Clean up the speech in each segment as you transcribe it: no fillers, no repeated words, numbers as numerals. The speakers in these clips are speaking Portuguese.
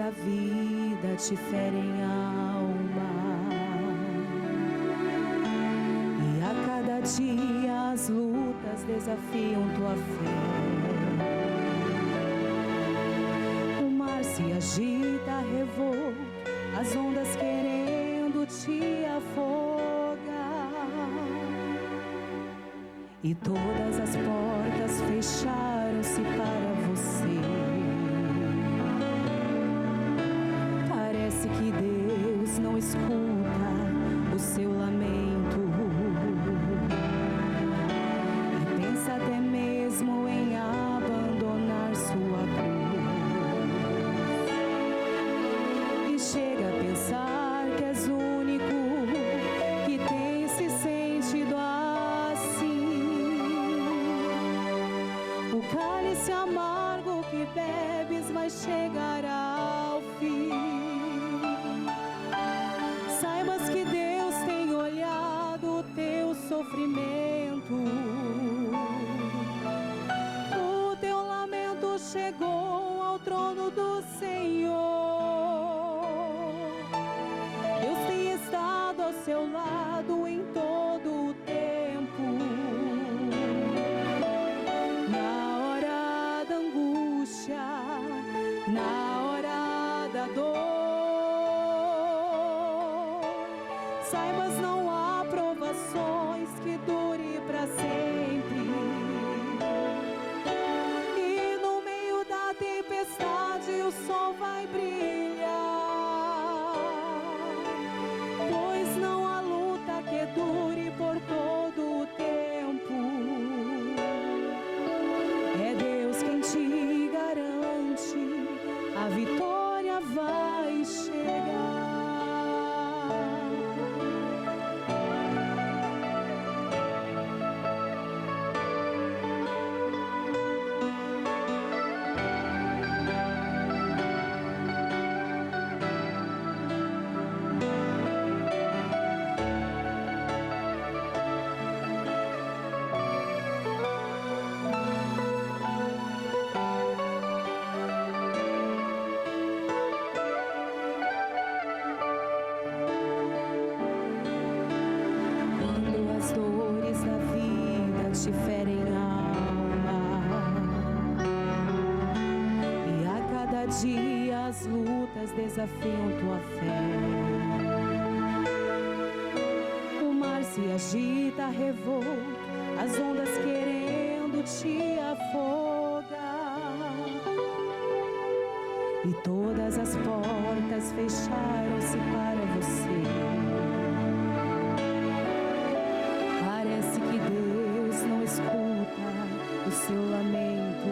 da vida te ferem a alma, e a cada dia as lutas desafiam tua fé. O mar se agita revolto, as ondas querendo te afogar, e todas as portas fecharam-se para você. Parece que Deus não escuta o seu lamento, e pensa até mesmo em abandonar sua cruz. E chega a pensar que és o único que tem se sentido assim. O cálice amargo que bebes vai chegar ao fim. Saibas que Deus tem olhado o teu sofrimento. O teu lamento chegou ao trono do Senhor. Deus tem estado ao seu lado em todo o tempo. Na hora da angústia, na hora da dor, saibas não há provações que dure para sempre. E no meio da tempestade o sol vai brilhar, pois não há luta que dure por todo o tempo. É Deus quem te garante, a vitória vai chegar. Te ferem a alma, e a cada dia as lutas desafiam tua fé. O mar se agita revolto, as ondas querendo te afogar, e todas as portas fecharam-se para você. Parece que Deus não escuta o seu lamento,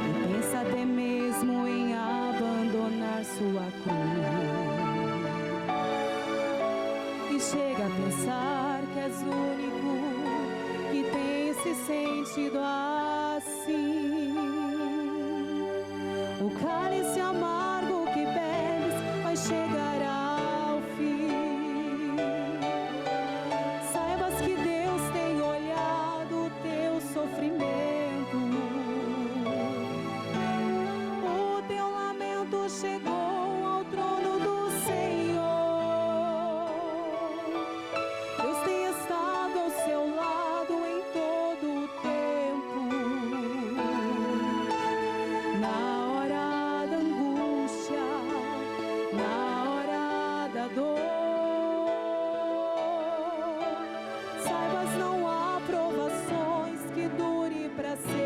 e pensa até mesmo em abandonar sua cruz. E chega a pensar que és o único que tem se sentido assim. O cálice amargo que bebes vai chegar ao fim. Sofrimento, o teu lamento chegou ao trono do Senhor. Deus tem estado ao seu lado em todo o tempo. Na hora da angústia, na hora da dor, saibas não há provações que dure para sempre.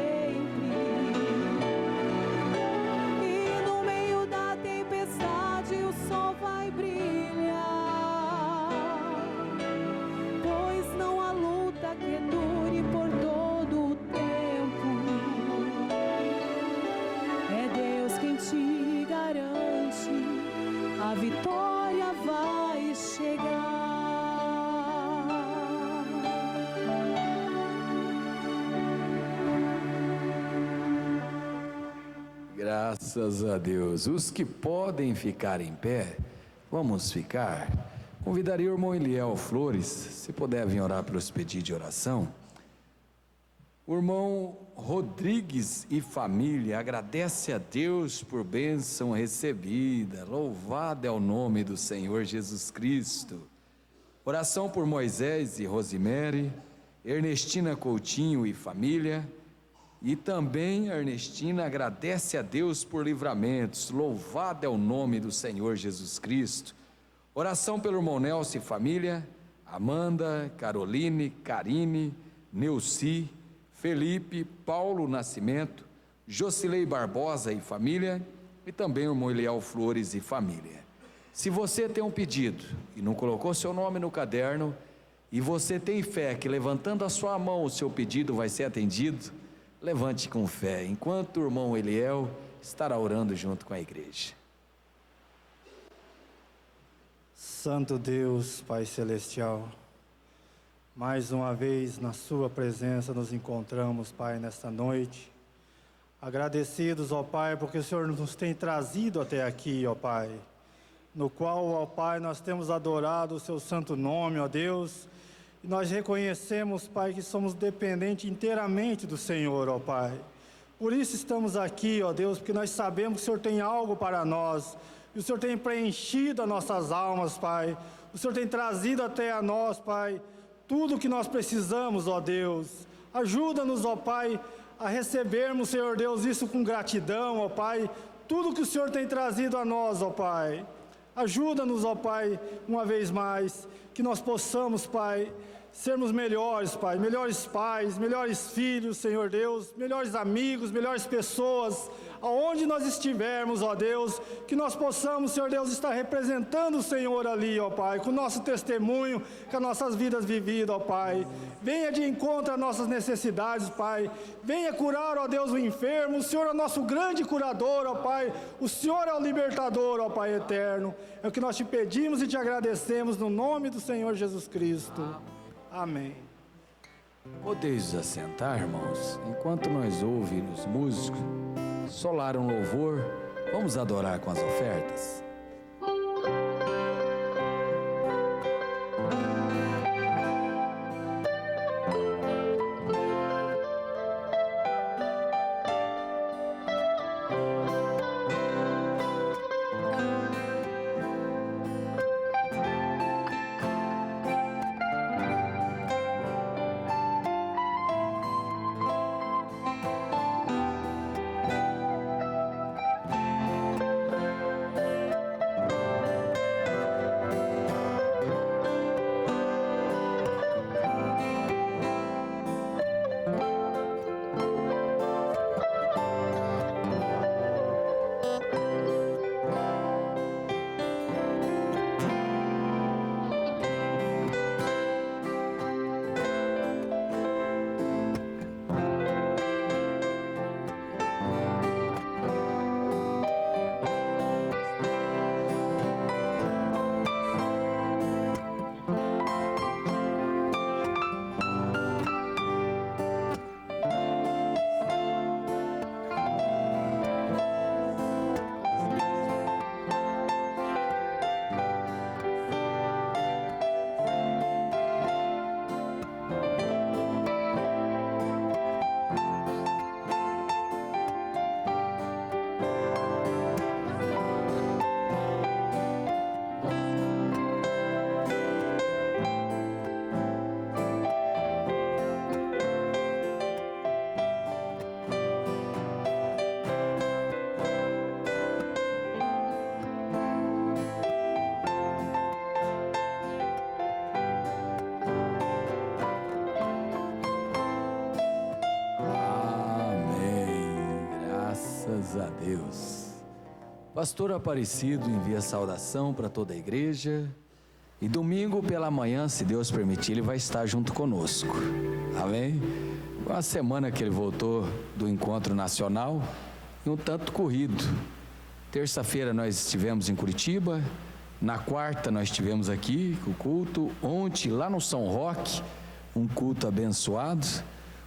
E no meio da tempestade o sol vai brilhar, pois não há luta que dure por todo o tempo. É Deus quem te garante, a vitória vai chegar. Graças a Deus. Os que podem ficar em pé, vamos ficar. Convidaria o irmão Eliel Flores, se puder vir orar pelos pedidos de oração. O irmão Rodrigues e família agradece a Deus por bênção recebida. Louvado é o nome do Senhor Jesus Cristo. Oração por Moisés e Rosemary, Ernestina Coutinho e família. E também a Ernestina agradece a Deus por livramentos. Louvado é o nome do Senhor Jesus Cristo. Oração pelo irmão Nelson e família, Amanda, Caroline, Karine, Neuci, Felipe, Paulo Nascimento, Jocilei Barbosa e família, e também o irmão Eliel Flores e família. Se você tem um pedido e não colocou seu nome no caderno, e você tem fé que levantando a sua mão o seu pedido vai ser atendido, levante com fé, enquanto o irmão Eliel estará orando junto com a igreja. Santo Deus, Pai Celestial, mais uma vez na sua presença nos encontramos, Pai, nesta noite, agradecidos, ó Pai, porque o Senhor nos tem trazido até aqui, ó Pai, no qual, ó Pai, nós temos adorado o seu santo nome, ó Deus, e nós reconhecemos, Pai, que somos dependentes inteiramente do Senhor, ó Pai. Por isso estamos aqui, ó Deus, porque nós sabemos que o Senhor tem algo para nós, e o Senhor tem preenchido as nossas almas, Pai, o Senhor tem trazido até a nós, Pai, tudo o que nós precisamos, ó Deus. Ajuda-nos, ó Pai, a recebermos, Senhor Deus, isso com gratidão, ó Pai, tudo que o Senhor tem trazido a nós, ó Pai. Ajuda-nos, ó Pai, uma vez mais, que nós possamos, Pai, sermos melhores, Pai, melhores pais, melhores filhos, Senhor Deus, melhores amigos, melhores pessoas, aonde nós estivermos, ó Deus, que nós possamos, Senhor Deus, estar representando o Senhor ali, ó Pai, com o nosso testemunho, com as nossas vidas vividas, ó Pai. Venha de encontro às nossas necessidades, Pai. Venha curar, ó Deus, o enfermo. O Senhor é o nosso grande curador, ó Pai. O Senhor é o libertador, ó Pai eterno. É o que nós te pedimos e te agradecemos no nome do Senhor Jesus Cristo. Amém. Podeis assentar, irmãos, enquanto nós ouvimos os músicos solar um louvor, vamos adorar com as ofertas. A Deus. Pastor Aparecido envia saudação para toda a igreja, e domingo pela manhã, se Deus permitir, ele vai estar junto conosco. Amém? Uma semana que ele voltou do encontro nacional e um tanto corrido. Terça-feira nós estivemos em Curitiba, na quarta nós estivemos aqui com o culto, ontem lá no São Roque, um culto abençoado.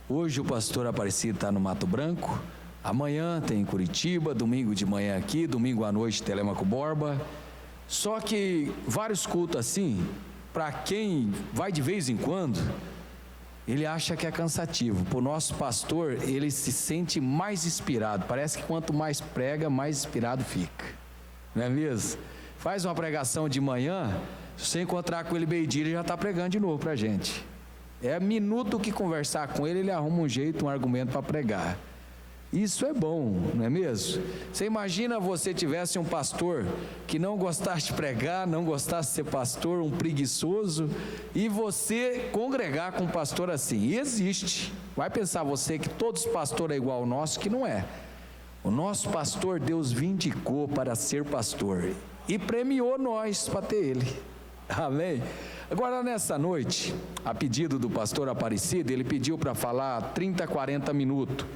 Hoje o pastor Aparecido está no Mato Branco. Amanhã tem em Curitiba, domingo de manhã aqui, domingo à noite Telêmaco Borba. Só que vários cultos assim, para quem vai de vez em quando, ele acha que é cansativo. Para o nosso pastor, ele se sente mais inspirado. Parece que quanto mais prega, mais inspirado fica. Não é mesmo? Faz uma pregação de manhã, se você encontrar com ele meio-dia, ele já está pregando de novo para a gente. É minuto que conversar com ele, ele arruma um jeito, um argumento para pregar. Isso é bom, não é mesmo? Você imagina você tivesse um pastor que não gostasse de pregar, não gostasse de ser pastor, um preguiçoso, e você congregar com um pastor assim. E existe. Vai pensar você que todos os pastores é igual ao nosso, que não é. O nosso pastor Deus vindicou para ser pastor e premiou nós para ter ele. Amém? Agora nessa noite, a pedido do pastor Aparecido, ele pediu para falar 30, 40 minutos.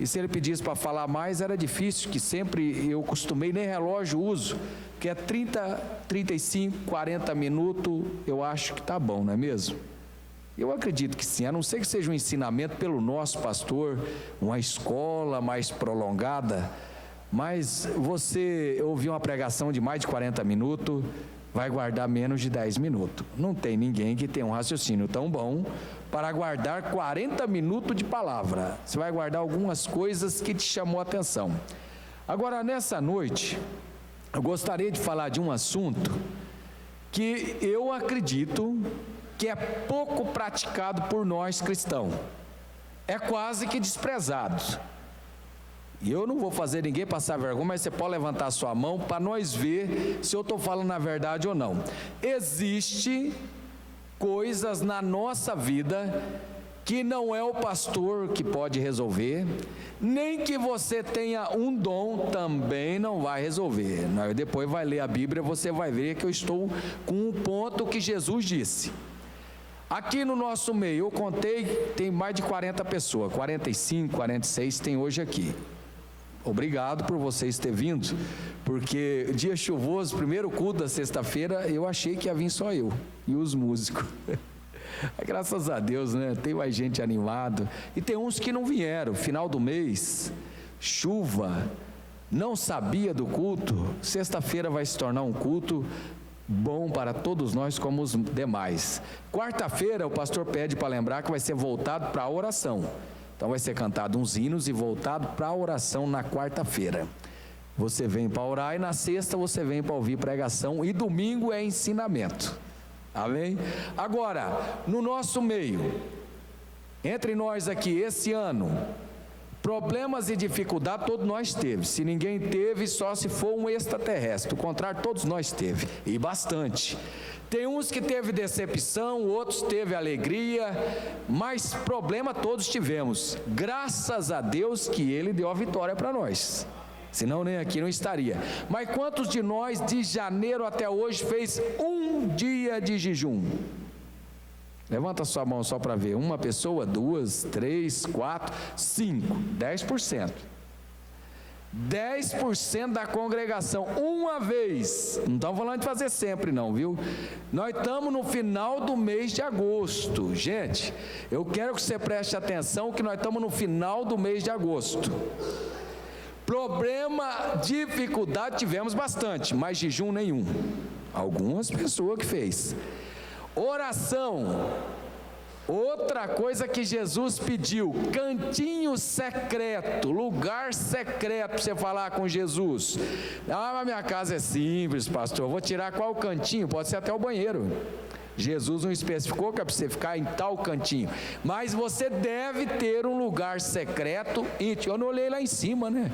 E se ele pedisse para falar mais, era difícil, que sempre eu costumei, nem relógio uso, que é 30, 35, 40 minutos, eu acho que está bom, não é mesmo? Eu acredito que sim, a não ser que seja um ensinamento pelo nosso pastor, uma escola mais prolongada, mas você ouvir uma pregação de mais de 40 minutos, vai guardar menos de 10 minutos. Não tem ninguém que tenha um raciocínio tão bom para guardar 40 minutos de palavra. Você vai guardar algumas coisas que te chamou a atenção. Agora, nessa noite, eu gostaria de falar de um assunto que eu acredito que é pouco praticado por nós cristãos. É quase que desprezado. E eu não vou fazer ninguém passar vergonha, mas você pode levantar a sua mão para nós ver se eu estou falando a verdade ou não. Existe coisas na nossa vida que não é o pastor que pode resolver, nem que você tenha um dom também não vai resolver. Depois vai ler a Bíblia, você vai ver que eu estou com um ponto que Jesus disse. Aqui no nosso meio, eu contei, tem mais de 40 pessoas, 45, 46 tem hoje aqui. Obrigado por vocês terem vindo, porque dia chuvoso, primeiro culto da sexta-feira, eu achei que ia vir só eu e os músicos. Graças a Deus, né? Tem mais gente animada. E tem uns que não vieram, final do mês, chuva, não sabia do culto. Sexta-feira vai se tornar um culto bom para todos nós como os demais. Quarta-feira o pastor pede para lembrar que vai ser voltado para a oração. Então vai ser cantado uns hinos e voltado para a oração na quarta-feira. Você vem para orar e na sexta você vem para ouvir pregação e domingo é ensinamento. Amém? Agora, no nosso meio, entre nós aqui, esse ano, problemas e dificuldades todos nós teve. Se ninguém teve, só se for um extraterrestre. O contrário, todos nós teve, e bastante. Tem uns que teve decepção, outros teve alegria, mas problema todos tivemos. Graças a Deus que Ele deu a vitória para nós. Senão nem aqui não estaria. Mas quantos de nós de janeiro até hoje fez um dia de jejum? Levanta sua mão só para ver. Uma pessoa, 2, 3, 4, 5, 10%. 10% da congregação, uma vez. Não estamos falando de fazer sempre não, viu? Nós estamos no final do mês de agosto. Gente, eu quero que você preste atenção que nós estamos no final do mês de agosto. Problema, dificuldade tivemos bastante, mas jejum nenhum. Algumas pessoas que fez. Oração, outra coisa que Jesus pediu, cantinho secreto, lugar secreto para você falar com Jesus. Ah, mas minha casa é simples, pastor, eu vou tirar qual cantinho? Pode ser até o banheiro. Jesus não especificou que é para você ficar em tal cantinho, mas você deve ter um lugar secreto íntimo. Eu não olhei lá em cima, né?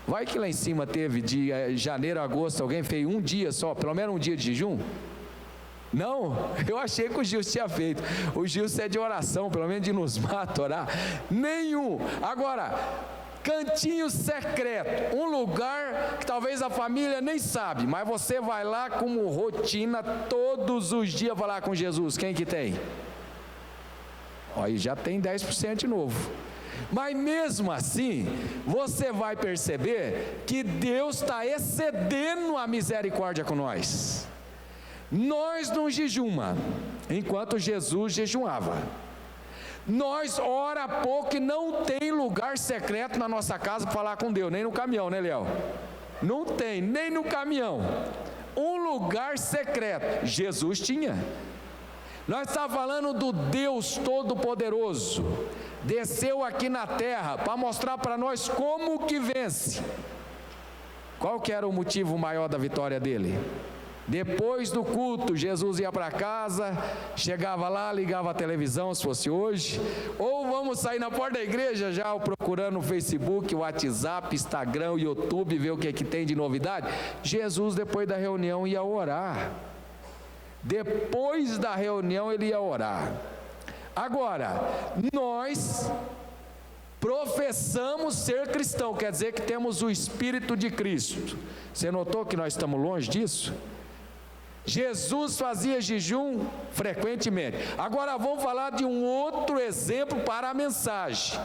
Vai que lá em cima teve de janeiro a agosto, alguém fez um dia só, pelo menos um dia de jejum? Não, eu achei que o Gilson tinha feito. O Gilson é de oração, pelo menos de nos mata orar. Nenhum. Agora, cantinho secreto, um lugar que talvez a família nem sabe, mas você vai lá como rotina todos os dias falar com Jesus. Quem que tem? Aí já tem 10% de novo. Mas mesmo assim, você vai perceber que Deus está excedendo a misericórdia com nós. Nós não jejuma, enquanto Jesus jejuava. Nós ora pouco e não tem lugar secreto na nossa casa para falar com Deus, nem no caminhão, né, Léo? Não tem, nem no caminhão. Um lugar secreto, Jesus tinha. Nós estamos falando do Deus Todo-Poderoso, desceu aqui na terra para mostrar para nós como que vence. Qual que era o motivo maior da vitória dele? Depois do culto, Jesus ia para casa, chegava lá, ligava a televisão, se fosse hoje, ou vamos sair na porta da igreja já procurando no Facebook, WhatsApp, Instagram, YouTube, ver o que tem de novidade. Jesus, depois da reunião, ia orar. Depois da reunião ele ia orar. Agora, nós professamos ser cristão, quer dizer que temos o Espírito de Cristo. Você notou que nós estamos longe disso? Jesus fazia jejum frequentemente. Agora vamos falar de um outro exemplo para a mensagem.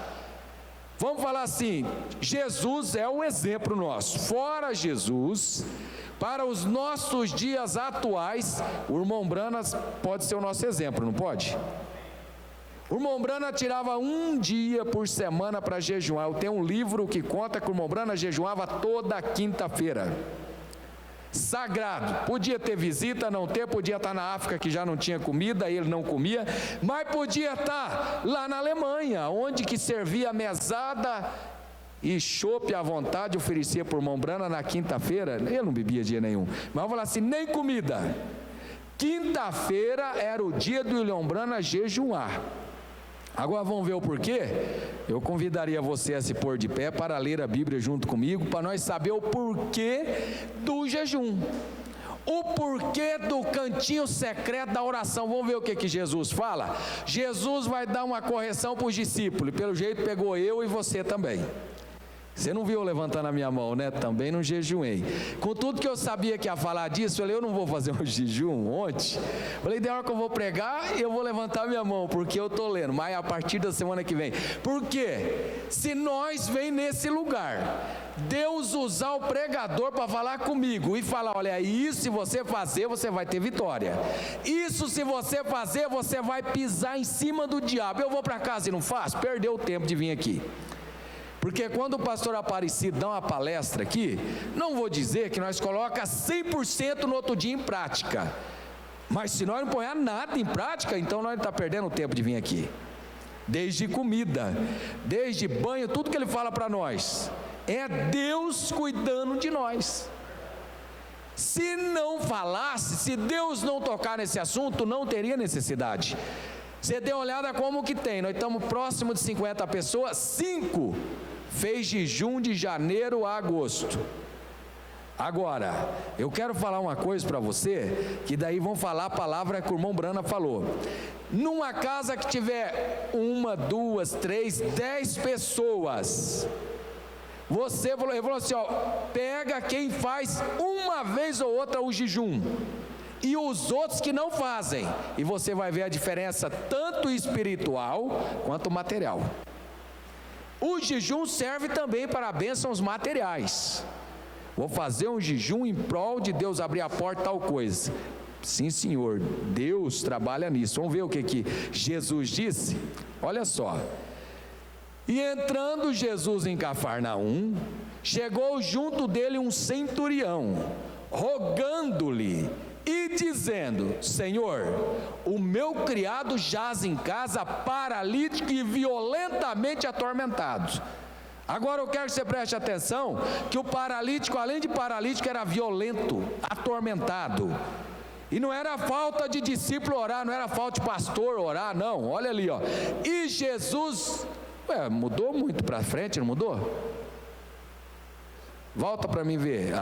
Vamos falar assim, Jesus é um exemplo nosso. Fora Jesus, para os nossos dias atuais, o irmão Branas pode ser o nosso exemplo, não pode? O irmão Branas tirava um dia por semana para jejuar. Eu tenho um livro que conta que o irmão Branas jejuava toda quinta-feira. Sagrado, podia ter visita, não ter, podia estar na África que já não tinha comida, ele não comia, mas podia estar lá na Alemanha, onde que servia mesada e chope à vontade, oferecia por irmão Branas na quinta-feira. Ele não bebia dia nenhum, mas vamos falar assim, nem comida. Quinta-feira era o dia do irmão Branas jejuar. Agora vamos ver o porquê? Eu convidaria você a se pôr de pé para ler a Bíblia junto comigo, para nós saber o porquê do jejum, o porquê do cantinho secreto da oração. Vamos ver o que Jesus fala? Jesus vai dar uma correção para os discípulos, pelo jeito pegou eu e você também. Você não viu eu levantando a minha mão, né? Também não jejuei. Com tudo que eu sabia que ia falar disso, eu falei, eu não vou fazer um jejum ontem. Falei, da hora que eu vou pregar, eu vou levantar a minha mão, porque eu estou lendo, mas a partir da semana que vem. Por quê? Se nós vem nesse lugar, Deus usar o pregador para falar comigo e falar, olha, isso se você fazer, você vai ter vitória. Isso se você fazer, você vai pisar em cima do diabo. Eu vou para casa e não faço? Perdeu o tempo de vir aqui. Porque quando o pastor Aparecido dá uma palestra aqui, não vou dizer que nós coloca 100% no outro dia em prática, mas se nós não ponhar nada em prática, então nós estamos perdendo o tempo de vir aqui. Desde comida, desde banho, tudo que ele fala para nós, é Deus cuidando de nós. Se não falasse, se Deus não tocar nesse assunto, não teria necessidade. Você dê uma olhada como que tem, nós estamos próximo de 50 pessoas, 5 fez jejum de janeiro a agosto. Agora, eu quero falar uma coisa para você, que daí vão falar a palavra que o irmão Brana falou. Numa casa que tiver 1, 2, 3, 10 pessoas, ele falou assim, ó, pega quem faz uma vez ou outra o jejum, e os outros que não fazem, e você vai ver a diferença tanto espiritual quanto material. O jejum serve também para bênçãos materiais. Vou fazer um jejum em prol de Deus abrir a porta, tal coisa. Sim, senhor, Deus trabalha nisso. Vamos ver o que Jesus disse? Olha só. E entrando Jesus em Cafarnaum, chegou junto dele um centurião, rogando-lhe e dizendo, Senhor, o meu criado jaz em casa paralítico e violentamente atormentado. Agora eu quero que você preste atenção, que o paralítico, além de paralítico, era violento, atormentado. E não era falta de discípulo orar, não era falta de pastor orar, não, olha ali, ó. E Jesus, mudou muito para frente, não mudou? Volta para mim ver,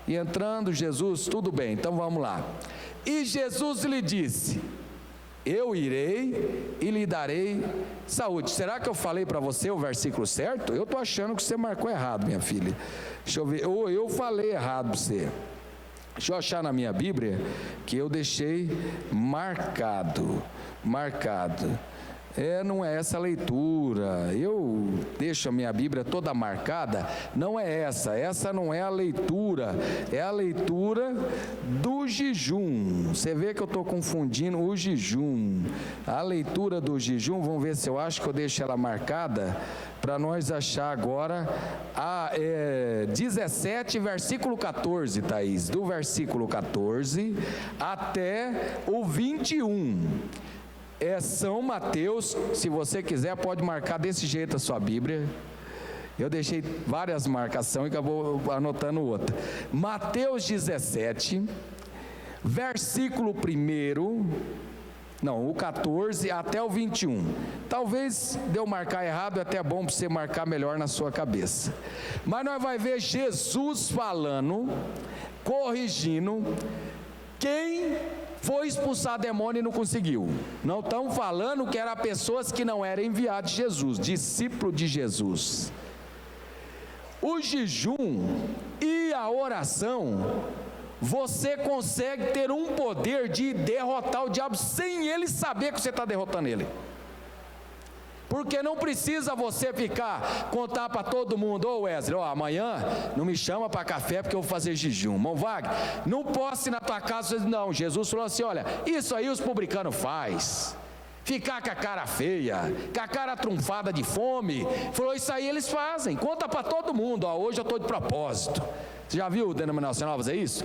e entrando Jesus, tudo bem, então vamos lá. E Jesus lhe disse, eu irei e lhe darei saúde. Será que eu falei para você o versículo certo? Eu estou achando que você marcou errado, minha filha. Deixa eu ver, ou eu falei errado para você. Deixa eu achar na minha Bíblia, que eu deixei marcado. Não é essa a leitura. Eu deixo a minha Bíblia toda marcada. Não é essa não é a leitura. É a leitura do jejum. Você vê que eu estou confundindo o jejum. A leitura do jejum, vamos ver se eu acho que eu deixo ela marcada, para nós achar agora, 17, versículo 14, Thaís, do versículo 14 até o 21. São Mateus, se você quiser pode marcar desse jeito a sua Bíblia. Eu deixei várias marcações e acabou anotando outra. Mateus 17, versículo 1, o 14 até o 21. Talvez de eu marcar errado, é até bom para você marcar melhor na sua cabeça. Mas nós vamos ver Jesus falando, corrigindo, quem foi expulsar demônio e não conseguiu. Não estamos falando que eram pessoas que não eram enviadas de Jesus, discípulo de Jesus. O jejum e a oração, você consegue ter um poder de derrotar o diabo sem ele saber que você está derrotando ele. Porque não precisa você contar para todo mundo: ô Wesley, amanhã não me chama para café porque eu vou fazer jejum. Irmão Wagner, não posso ir na tua casa. Não, Jesus falou assim: olha, isso aí os publicanos faz. Ficar com a cara feia, com a cara trunfada de fome. Falou, isso aí eles fazem. Conta para todo mundo: hoje eu estou de propósito. Você já viu o denominacional fazer isso?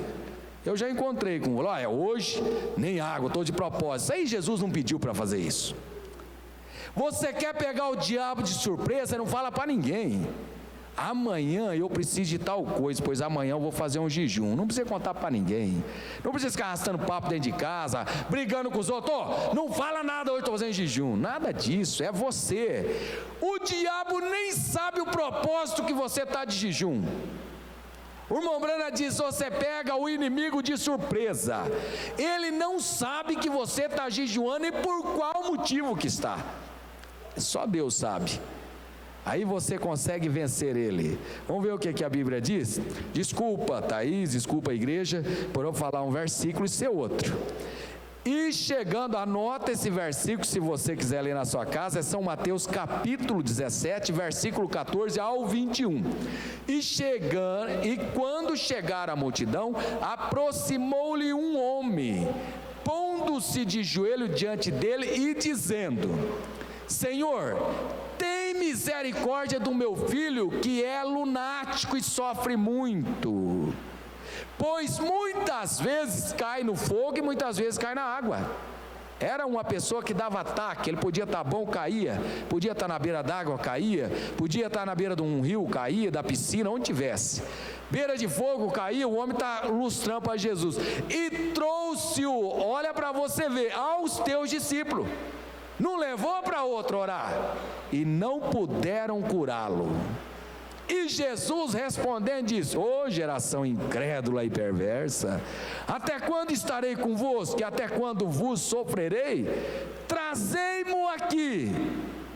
Eu já encontrei com ele: hoje nem água, estou de propósito. Isso aí Jesus não pediu para fazer isso. Você quer pegar o diabo de surpresa? Não fala para ninguém: amanhã eu preciso de tal coisa, pois amanhã eu vou fazer um jejum. Não precisa contar para ninguém. Não precisa ficar arrastando papo dentro de casa, brigando com os outros: não fala nada, hoje estou fazendo jejum. Nada disso, é você. O diabo nem sabe o propósito que você está de jejum. O irmão Brana diz: você pega o inimigo de surpresa. Ele não sabe que você está jejuando e por qual motivo que está. Só Deus sabe. Aí você consegue vencer ele. Vamos ver o que a Bíblia diz? Desculpa, Thaís, desculpa a igreja, por eu falar um versículo e ser outro. E chegando, anota esse versículo se você quiser ler na sua casa, é São Mateus capítulo 17, versículo 14 ao 21. E quando chegar a multidão, aproximou-lhe um homem, pondo-se de joelho diante dele e dizendo: Senhor, tem misericórdia do meu filho, que é lunático e sofre muito, pois muitas vezes cai no fogo e muitas vezes cai na água. Era uma pessoa que dava ataque. Ele podia estar bom, caía, podia estar na beira d'água, caía, podia estar na beira de um rio, caía, da piscina, onde tivesse, beira de fogo, caía. O homem está lustrando para Jesus, e trouxe-o, olha para você ver, aos teus discípulos. Não levou para outro orar, e não puderam curá-lo. E Jesus respondendo disse: ô geração incrédula e perversa, até quando estarei convosco, e até quando vos sofrerei? Trazei-mo aqui.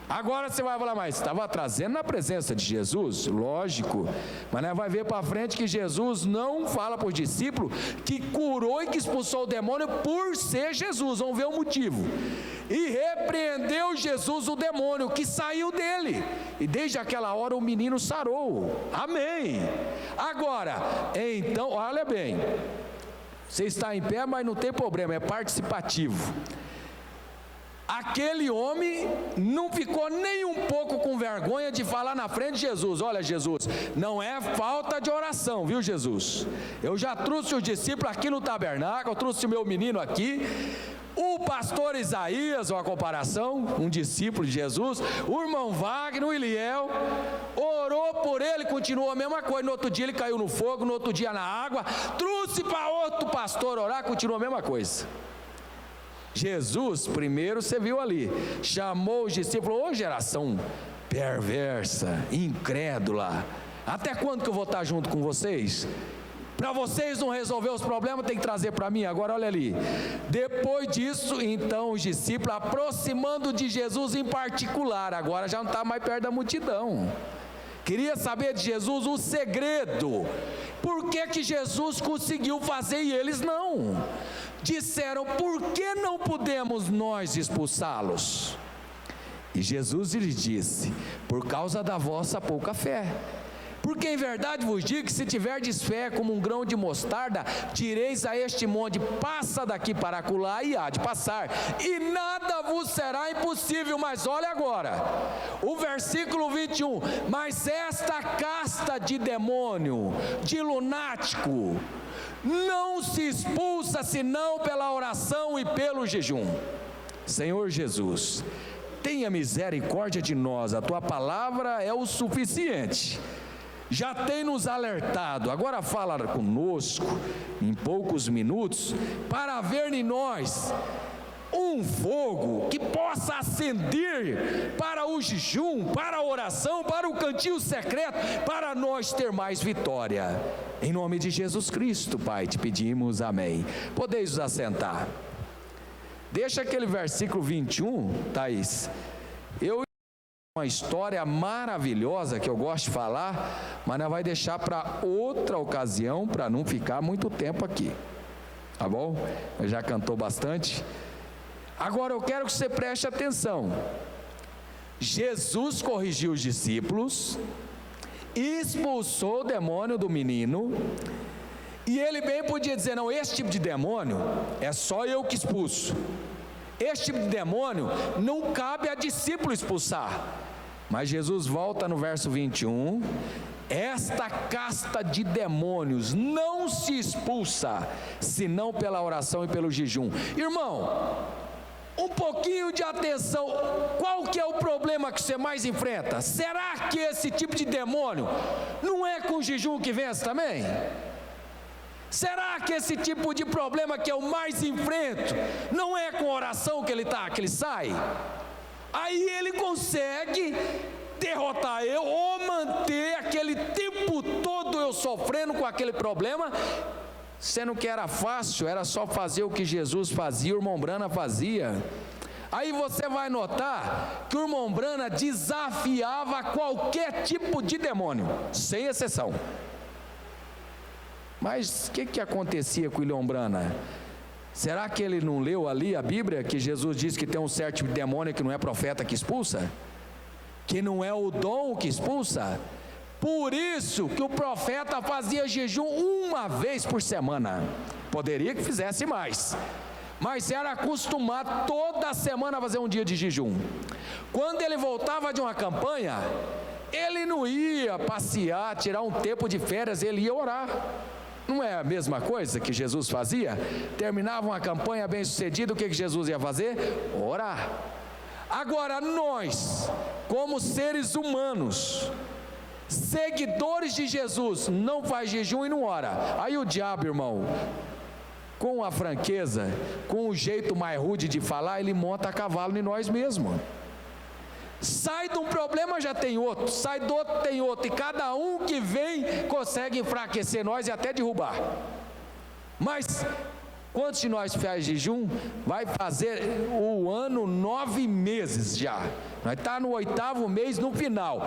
Agora você vai falar: mas estava trazendo na presença de Jesus? Lógico, mas nós vai ver para frente que Jesus não fala para os discípulos que curou e que expulsou o demônio por ser Jesus. Vamos ver o motivo. E repreendeu Jesus o demônio, que saiu dele, e desde aquela hora o menino sarou. Amém. Agora, então, olha bem, você está em pé, mas não tem problema, é participativo. Aquele homem não ficou nem um pouco com vergonha de falar na frente de Jesus: olha, Jesus, não é falta de oração, viu, Jesus? Eu já trouxe os discípulos aqui no tabernáculo, eu trouxe o meu menino aqui. O pastor Isaías, uma comparação, um discípulo de Jesus, o irmão Wagner, o Iliel, orou por ele, continuou a mesma coisa. No outro dia ele caiu no fogo, no outro dia na água. Trouxe para outro pastor orar, continuou a mesma coisa. Jesus, primeiro você viu ali, chamou os discípulos: ô geração perversa, incrédula, até quando que eu vou estar junto com vocês? Para vocês não resolver os problemas, tem que trazer para mim. Agora olha ali, depois disso, então os discípulos, aproximando de Jesus em particular, agora já não está mais perto da multidão, queria saber de Jesus o segredo, por que Jesus conseguiu fazer e eles não? Disseram: por que não podemos nós expulsá-los? E Jesus lhe disse: por causa da vossa pouca fé. Porque em verdade vos digo que se tiverdes fé como um grão de mostarda, direis a este monte: passa daqui para acolá, e há de passar, e nada vos será impossível. Mas olha agora, o versículo 21, mas esta casta de demônio, de lunático, não se expulsa senão pela oração e pelo jejum. Senhor Jesus, tenha misericórdia de nós, a tua palavra é o suficiente. Já tem nos alertado, agora fala conosco em poucos minutos, para haver em nós um fogo que possa acender para o jejum, para a oração, para o cantinho secreto, para nós ter mais vitória. Em nome de Jesus Cristo, Pai, te pedimos, amém. Podeis vos assentar. Deixa aquele versículo 21, Thaís. Uma história maravilhosa que eu gosto de falar, mas nós vai deixar para outra ocasião, para não ficar muito tempo aqui, tá bom? Eu já cantou bastante. Agora eu quero que você preste atenção. Jesus corrigiu os discípulos, expulsou o demônio do menino, e ele bem podia dizer: não, esse tipo de demônio é só eu que expulso. Este tipo de demônio não cabe a discípulo expulsar. Mas Jesus volta no verso 21, esta casta de demônios não se expulsa, senão pela oração e pelo jejum. Irmão, um pouquinho de atenção, qual que é o problema que você mais enfrenta? Será que esse tipo de demônio não é com jejum que vence também? Será que esse tipo de problema que eu mais enfrento não é com oração que ele sai? Aí ele consegue derrotar eu, ou manter aquele tempo todo eu sofrendo com aquele problema, sendo que era fácil, era só fazer o que Jesus fazia, o irmão Brana fazia. Aí você vai notar que o irmão Brana desafiava qualquer tipo de demônio, sem exceção. Mas o que acontecia com o irmão Brana? Será que ele não leu ali a Bíblia, que Jesus diz que tem um certo tipo de demônio que não é profeta que expulsa? Que não é o dom que expulsa? Por isso que o profeta fazia jejum uma vez por semana. Poderia que fizesse mais, mas era acostumado toda semana a fazer um dia de jejum. Quando ele voltava de uma campanha, ele não ia passear, tirar um tempo de férias, ele ia orar. Não é a mesma coisa que Jesus fazia? Terminava uma campanha bem sucedida, o que Jesus ia fazer? Orar. Agora nós, como seres humanos, seguidores de Jesus, não faz jejum e não ora. Aí o diabo, irmão, com a franqueza, com o jeito mais rude de falar, ele monta a cavalo em nós mesmos. Sai de um problema, já tem outro, sai do outro, tem outro, e cada um que vem consegue enfraquecer nós e até derrubar. Mas quantos de nós faz jejum? Vai fazer o ano 9 meses já, nós está no 8º mês, no final,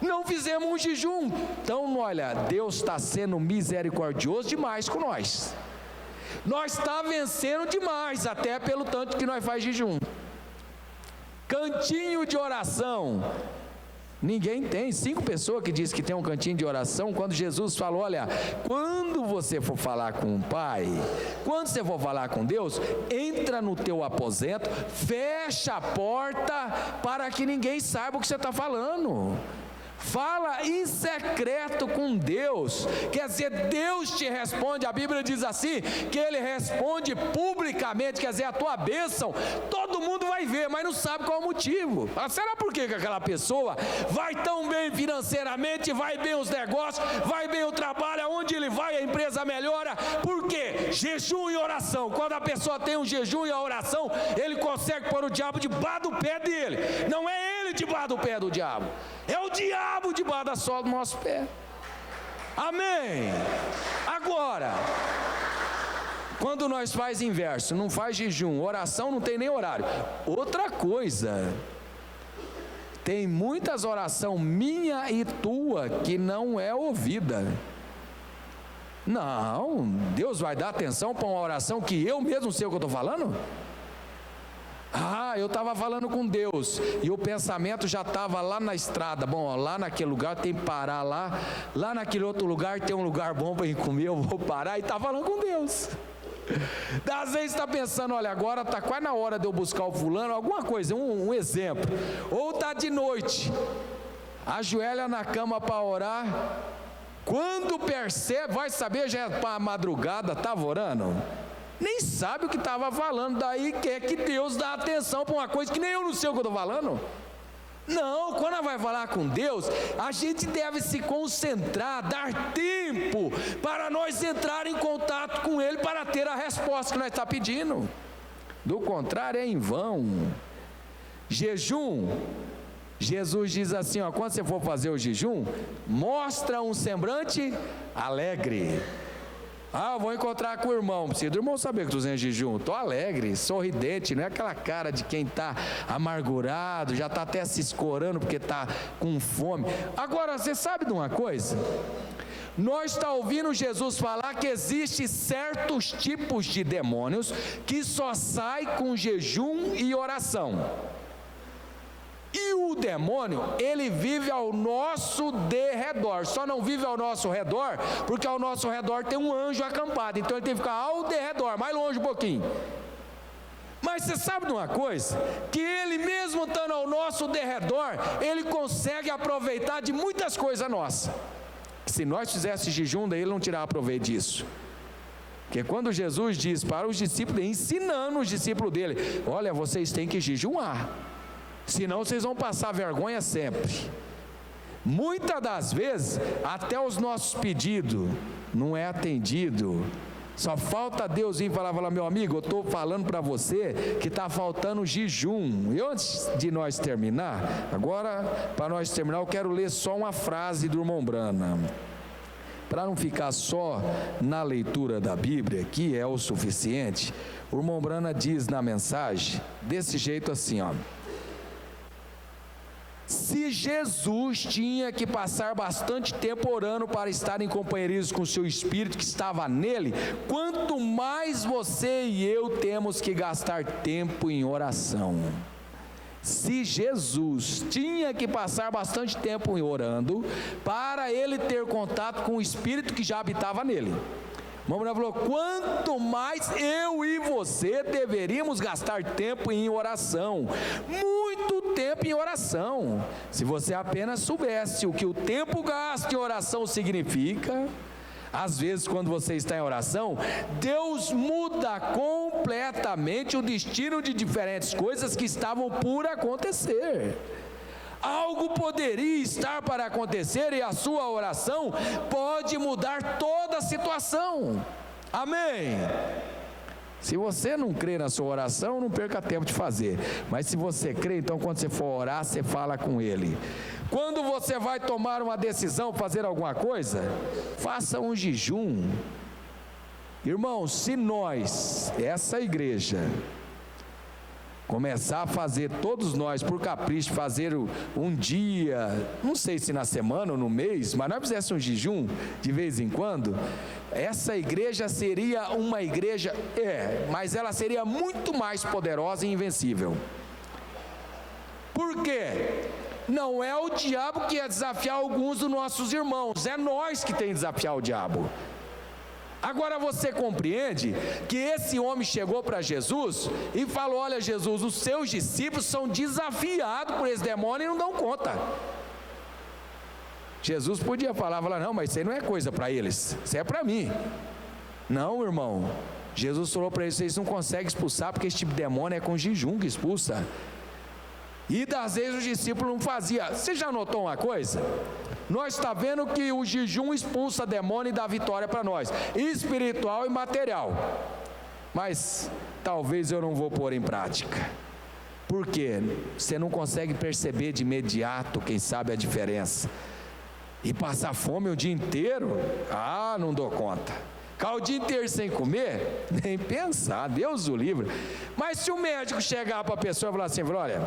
não fizemos um jejum. Então olha, Deus está sendo misericordioso demais com nós, nós está vencendo demais, até pelo tanto que nós faz jejum. Cantinho de oração, ninguém tem. 5 pessoas que dizem que tem um cantinho de oração, quando Jesus falou: olha, quando você for falar com o Pai, quando você for falar com Deus, entra no teu aposento, fecha a porta, para que ninguém saiba o que você está falando. Fala em secreto com Deus, quer dizer, Deus te responde. A Bíblia diz assim, que Ele responde publicamente, quer dizer, a tua bênção, todo mundo vai ver, mas não sabe qual é o motivo. Será por que aquela pessoa vai tão bem financeiramente, vai bem os negócios, vai bem o trabalho, aonde ele vai a empresa melhora? Por quê? Jejum e oração. Quando a pessoa tem um jejum e a oração, ele consegue pôr o diabo debaixo do pé dele. Não é ele debaixo do pé do diabo, é o diabo debaixo da sola do nosso pé. Amém. Agora, quando nós faz inverso, não faz jejum, oração, não tem nem horário. Outra coisa, tem muitas orações minha e tua que não é ouvida. Não, Deus vai dar atenção para uma oração que eu mesmo sei o que eu estou falando? Eu estava falando com Deus e o pensamento já estava lá na estrada. Bom, ó, lá naquele lugar tem que parar lá naquele outro lugar tem um lugar bom para ir comer, eu vou parar, e está falando com Deus. Às vezes está pensando, olha, agora está quase na hora de eu buscar o fulano, alguma coisa, um exemplo. Ou está de noite, ajoelha na cama para orar, quando percebe, vai saber, já é para a madrugada, estava orando, nem sabe o que estava falando, daí quer que Deus dá atenção para uma coisa que nem eu não sei o que eu estou falando. Não, quando ela vai falar com Deus, a gente deve se concentrar, dar tempo para nós entrar em contato com Ele, para ter a resposta que nós estamos pedindo. Do contrário, é em vão. Jejum, Jesus diz assim, ó, quando você for fazer o jejum, mostra um semblante alegre. Eu vou encontrar com o irmão, precisa do irmão saber que estou fazendo jejum, estou alegre, sorridente, não é aquela cara de quem está amargurado, já está até se escorando porque está com fome. Agora, você sabe de uma coisa? Nós estamos ouvindo Jesus falar que existem certos tipos de demônios que só saem com jejum e oração. E o demônio, ele vive ao nosso derredor, só não vive ao nosso redor, porque ao nosso redor tem um anjo acampado, então ele tem que ficar ao derredor, mais longe um pouquinho. Mas você sabe de uma coisa? Que ele mesmo estando ao nosso derredor, ele consegue aproveitar de muitas coisas nossas. Se nós fizéssemos jejum, daí ele não tirava proveito disso. Porque quando Jesus diz para os discípulos, ensinando os discípulos dele, olha, vocês têm que jejuar, senão vocês vão passar vergonha sempre. Muitas das vezes, até os nossos pedidos não é atendido. Só falta Deus vir falar, meu amigo, eu estou falando para você que está faltando jejum. E antes de nós terminar, agora, para nós terminar, eu quero ler só uma frase do irmão Branham. Para não ficar só na leitura da Bíblia, que é o suficiente, o irmão Branham diz na mensagem, desse jeito assim, ó. Se Jesus tinha que passar bastante tempo orando para estar em companheirismo com o seu Espírito que estava nele, quanto mais você e eu temos que gastar tempo em oração. Se Jesus tinha que passar bastante tempo orando para ele ter contato com o Espírito que já habitava nele, Mamãe falou, quanto mais eu e você deveríamos gastar tempo em oração, muito tempo em oração. Se você apenas soubesse o que o tempo gasto em oração significa, às vezes quando você está em oração, Deus muda completamente o destino de diferentes coisas que estavam por acontecer. Algo poderia estar para acontecer e a sua oração pode mudar toda a situação. Amém? Se você não crê na sua oração, não perca tempo de fazer. Mas se você crê, então quando você for orar, você fala com Ele. Quando você vai tomar uma decisão, fazer alguma coisa, faça um jejum. Irmãos, se nós, essa igreja, começar a fazer, todos nós, por capricho, fazer um dia, não sei se na semana ou no mês, mas nós fizéssemos um jejum de vez em quando, essa igreja seria uma igreja, mas ela seria muito mais poderosa e invencível. Por quê? Não é o diabo que ia desafiar alguns dos nossos irmãos, é nós que tem que desafiar o diabo. Agora você compreende que esse homem chegou para Jesus e falou, olha Jesus, os seus discípulos são desafiados por esse demônio e não dão conta. Jesus podia falar, não, mas isso aí não é coisa para eles, isso é para mim. Não, irmão, Jesus falou para eles, vocês não conseguem expulsar porque esse tipo de demônio é com jejum que expulsa. E das vezes os discípulos não faziam. Você já notou uma coisa? Nós estamos vendo que o jejum expulsa demônio e dá vitória para nós, espiritual e material. Mas talvez eu não vou pôr em prática. Por quê? Você não consegue perceber de imediato, quem sabe, a diferença. E passar fome o dia inteiro? Não dou conta. Ficar o dia inteiro sem comer? Nem pensar, Deus o livre. Mas se o médico chegar para a pessoa e falar assim, olha,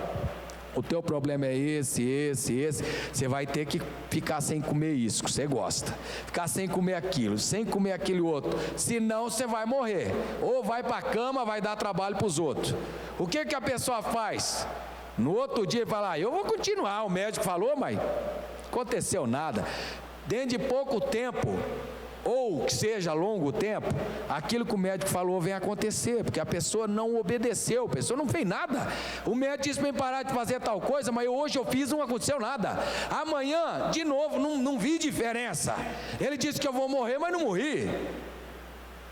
o teu problema é esse, você vai ter que ficar sem comer isso que você gosta, ficar sem comer aquilo, sem comer aquele outro, senão você vai morrer, ou vai para a cama, vai dar trabalho para os outros. O que a pessoa faz? No outro dia fala, eu vou continuar, o médico falou, mas aconteceu nada. Dentro de pouco tempo, ou que seja longo tempo, aquilo que o médico falou vem acontecer, porque a pessoa não obedeceu, a pessoa não fez nada. O médico disse para mim parar de fazer tal coisa, mas hoje eu fiz, não aconteceu nada. Amanhã, de novo, não vi diferença. Ele disse que eu vou morrer, mas não morri.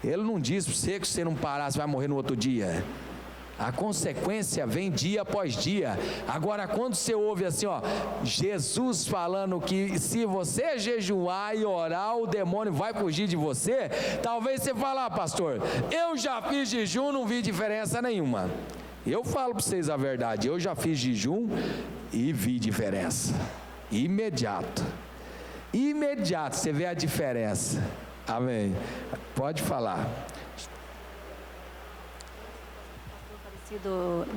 Ele não disse para você que se você não parar, você vai morrer no outro dia. A consequência vem dia após dia. Agora, quando você ouve assim, Jesus falando que se você jejuar e orar, o demônio vai fugir de você, talvez você fale, pastor, eu já fiz jejum, não vi diferença nenhuma. Eu falo para vocês a verdade, eu já fiz jejum e vi diferença. Imediato, você vê a diferença. Amém. Pode falar.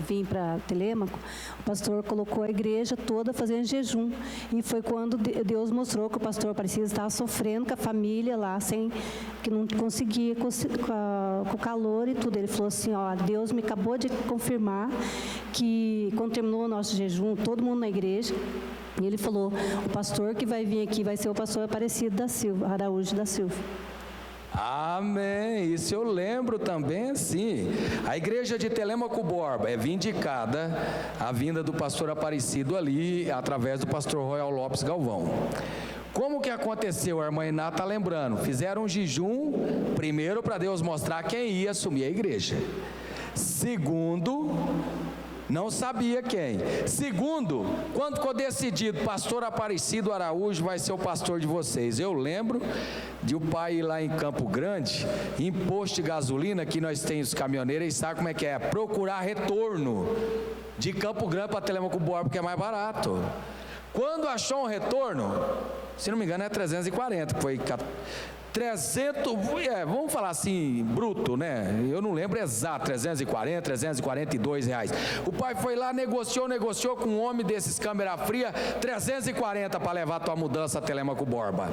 Vim para Telêmaco, o pastor colocou a igreja toda fazendo jejum, e foi quando Deus mostrou que o pastor Aparecido estava sofrendo com a família lá, que não conseguia com o calor e tudo. Ele falou assim, Deus me acabou de confirmar que quando terminou o nosso jejum, todo mundo na igreja, e ele falou, o pastor que vai vir aqui vai ser o pastor Aparecido da Silva, Araújo da Silva. Amém, isso eu lembro também, sim. A igreja de Telêmaco Borba é vindicada a vinda do pastor Aparecido ali, através do pastor Royal Lopes Galvão. Como que aconteceu? A irmã Iná está lembrando, fizeram um jejum, primeiro para Deus mostrar quem ia assumir a igreja. Segundo, não sabia quem. Segundo, quando ficou decidido, pastor Aparecido Araújo vai ser o pastor de vocês. Eu lembro de o pai ir lá em Campo Grande, em posto de gasolina, que nós temos caminhoneiros, e sabe como é que é? Procurar retorno de Campo Grande para Telêmaco Borba, porque é mais barato. Quando achou um retorno, se não me engano é 340, que foi 300, vamos falar assim, bruto, né? Eu não lembro exato, 340, 342 reais. O pai foi lá, negociou com um homem desses câmera fria, 340 para levar a tua mudança a Telêmaco Borba.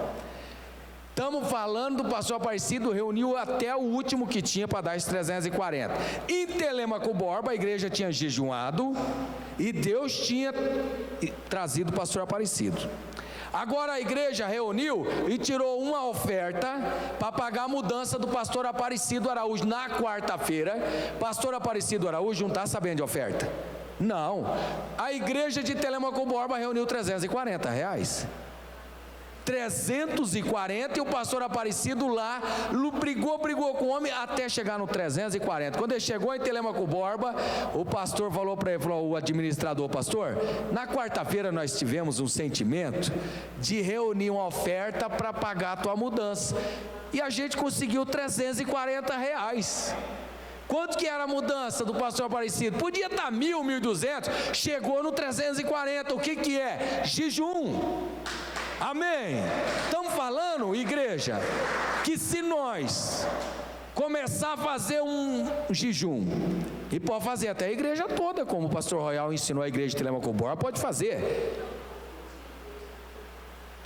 Estamos falando do pastor Aparecido, reuniu até o último que tinha para dar esses 340. Em Telêmaco Borba, a igreja tinha jejuado e Deus tinha trazido o pastor Aparecido. Agora a igreja reuniu e tirou uma oferta para pagar a mudança do pastor Aparecido Araújo. Na quarta-feira, pastor Aparecido Araújo não está sabendo de oferta? Não. A igreja de Telêmaco Borba reuniu 340 reais. 340, e o pastor Aparecido lá brigou com o homem até chegar no 340. Quando ele chegou em Telêmaco Borba, o pastor falou para ele, o administrador, pastor, na quarta-feira nós tivemos um sentimento de reunir uma oferta para pagar a tua mudança, e a gente conseguiu 340 reais. Quanto que era a mudança do pastor Aparecido? Podia estar 1.000, 1.200, chegou no 340. O que é? Jejum. Amém? Estamos falando, igreja, que se nós começar a fazer um jejum, e pode fazer até a igreja toda, como o pastor Royal ensinou a igreja de Telêmaco Borba, pode fazer.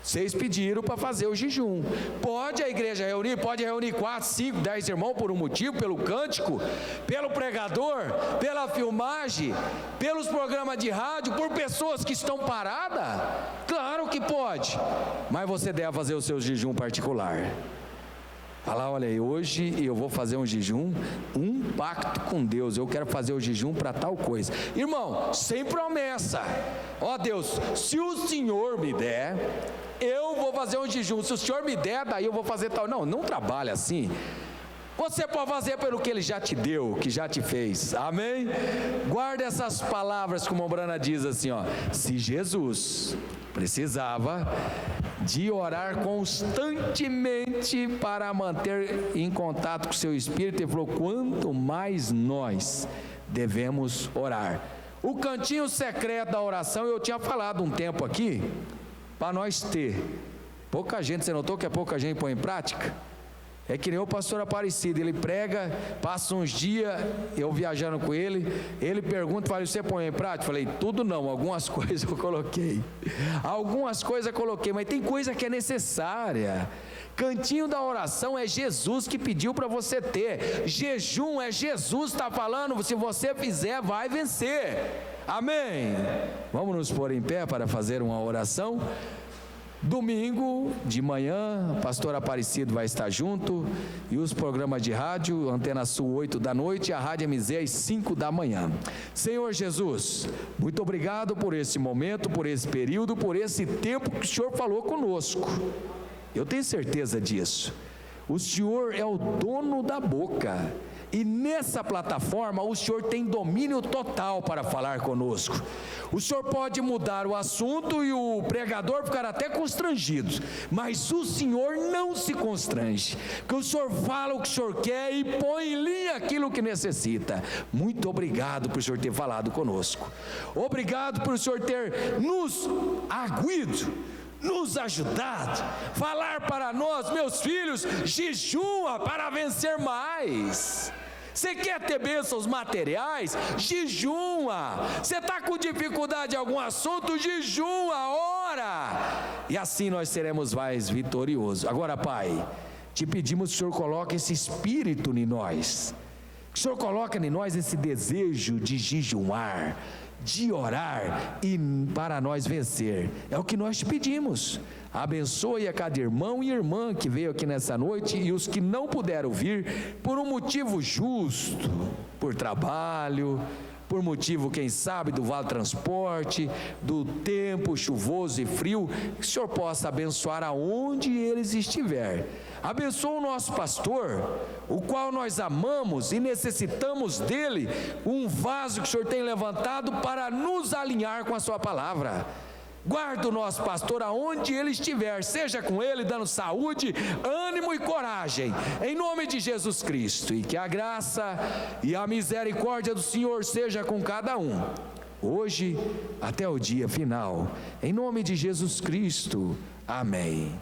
Vocês pediram para fazer o jejum. Pode a igreja reunir, pode reunir 4, 5, 10 irmãos por um motivo, pelo cântico, pelo pregador, pela filmagem, pelos programas de rádio, por pessoas que estão paradas. Claro que pode, mas você deve fazer o seu jejum particular. Falar, olha aí, hoje eu vou fazer um jejum, um pacto com Deus, eu quero fazer o jejum para tal coisa. Irmão, sem promessa. Ó Deus, se o Senhor me der, eu vou fazer um jejum. Se o Senhor me der, daí eu vou fazer tal. Não trabalha assim. Você pode fazer pelo que Ele já te deu, que já te fez. Amém? Guarda essas palavras, como a Brana diz assim, se Jesus precisava de orar constantemente para manter em contato com o seu espírito, ele falou, quanto mais nós devemos orar. O cantinho secreto da oração, eu tinha falado um tempo aqui, para nós ter. Pouca gente, você notou que pouca gente põe em prática? É que nem o pastor Aparecido, ele prega, passa uns dias, eu viajando com ele, ele pergunta, fala, você põe em prática? Falei, tudo não, algumas coisas eu coloquei. Algumas coisas eu coloquei, mas tem coisa que é necessária. Cantinho da oração é Jesus que pediu para você ter. Jejum é Jesus está falando, se você fizer, vai vencer. Amém? Vamos nos pôr em pé para fazer uma oração. Domingo de manhã, o pastor Aparecido vai estar junto, e os programas de rádio, Antena Sul 8 da noite, e a Rádio MZ às 5 da manhã. Senhor Jesus, muito obrigado por esse momento, por esse período, por esse tempo que o Senhor falou conosco. Eu tenho certeza disso. O Senhor é o dono da boca, e nessa plataforma o Senhor tem domínio total para falar conosco. O Senhor pode mudar o assunto e o pregador ficar até constrangido, mas o Senhor não se constrange, porque o Senhor fala o que o Senhor quer e põe em linha aquilo que necessita. Muito obrigado por o Senhor ter falado conosco. Obrigado por o Senhor ter nos arguido, nos ajudado, falar para nós, meus filhos, jejua para vencer mais. Você quer ter bênçãos materiais? Jejua. Você está com dificuldade em algum assunto? Jejua, ora. E assim nós seremos mais vitoriosos. Agora, Pai, te pedimos que o Senhor coloque esse espírito em nós. Que o Senhor coloque em nós esse desejo de jejuar, de orar e para nós vencer. É o que nós te pedimos. Abençoe a cada irmão e irmã que veio aqui nessa noite e os que não puderam vir por um motivo justo, por trabalho, por motivo, quem sabe, do vale transporte, do tempo chuvoso e frio. Que o Senhor possa abençoar aonde eles estiverem. Abençoa o nosso pastor, o qual nós amamos e necessitamos dele, um vaso que o Senhor tem levantado para nos alinhar com a sua palavra. Guarda o nosso pastor aonde ele estiver, seja com ele dando saúde, ânimo e coragem, em nome de Jesus Cristo, e que a graça e a misericórdia do Senhor seja com cada um, hoje até o dia final, em nome de Jesus Cristo, amém.